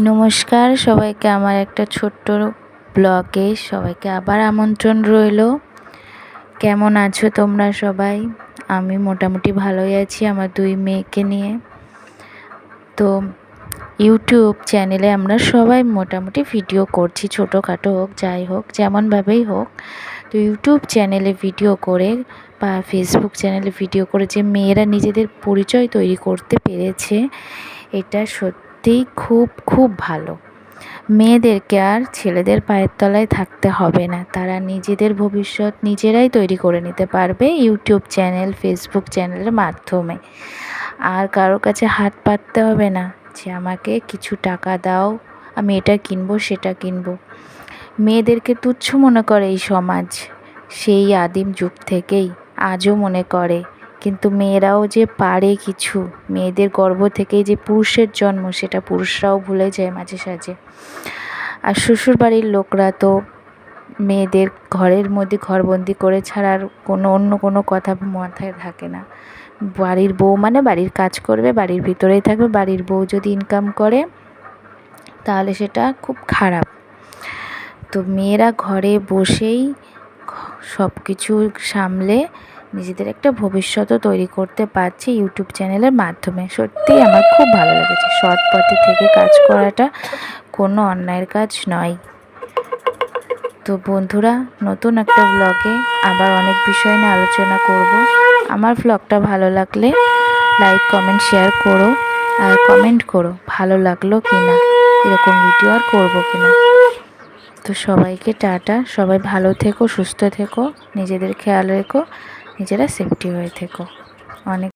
নমস্কার সবাইকে আমার একটা ছোট্ট ব্লগে সবাইকে আবার আমন্ত্রণ রইল। কেমন আছো তোমরা সবাই? আমি মোটামুটি ভালোই আছি আমার দুই মেয়েকে নিয়ে। তো ইউটিউব চ্যানেলে আমরা সবাই মোটামুটি ভিডিও করছি, ছোটোখাটো হোক যাই হোক যেমনভাবেই হোক। তো ইউটিউব চ্যানেলে ভিডিও করে বা ফেসবুক চ্যানেলে ভিডিও করে যে মেয়েরা নিজেদের পরিচয় তৈরি করতে পেরেছে, এটা সত্যিই খুব খুব ভালো। মেয়েদেরকে আর ছেলেদের পায়ের তলায় থাকতে হবে না, তারা নিজেদের ভবিষ্যৎ নিজেরাই তৈরি করে নিতে পারবে ইউটিউব চ্যানেল, ফেসবুক চ্যানেলের মাধ্যমে। আর কারোর কাছে হাত পাততে হবে না যে আমাকে কিছু টাকা দাও, আমি এটা কিনবো সেটা কিনবো। মেয়েদেরকে তুচ্ছ মনে করে এই সমাজ, সেই আদিম যুগ থেকেই আজও মনে করে। কিন্তু মেয়েরাও যে পারে কিছু, মেয়েদের গর্ভ থেকেই যে পুরুষের জন্ম সেটা পুরুষরাও ভুলে যায় মাঝে সাঝে। আর শ্বশুরবাড়ির লোকরা তো মেয়েদের ঘরের মধ্যে ঘরবন্দি করে ছাড়া আর অন্য কোনো কথা মাথায় থাকে না। বাড়ির বউ মানে বাড়ির কাজ করবে, বাড়ির ভিতরেই থাকবে। বাড়ির বউ যদি ইনকাম করে তাহলে সেটা খুব খারাপ। তো মেয়েরা ঘরে বসেই সব কিছু সামলে নিজেদের একটা ভবিষ্যৎও তৈরি করতে পারছে ইউটিউব চ্যানেলের মাধ্যমে। সত্যিই আমার খুব ভালো লেগেছে। সৎ পথে থেকে কাজ করাটা কোনো অন্যায়ের কাজ নয়। তো বন্ধুরা, নতুন একটা ব্লগে আবার অনেক বিষয় নিয়ে আলোচনা করব। আমার ব্লগটা ভালো লাগলে লাইক, কমেন্ট, শেয়ার করো। আর কমেন্ট করো ভালো লাগলো কি না, এরকম ভিডিও আর করবো কি না। তো সবাইকে টাটা। সবাই ভালো থেকো, সুস্থ থেকো, নিজেদের খেয়াল রেখো, নিজেরা সেফটি হয়ে থেকো। অনেক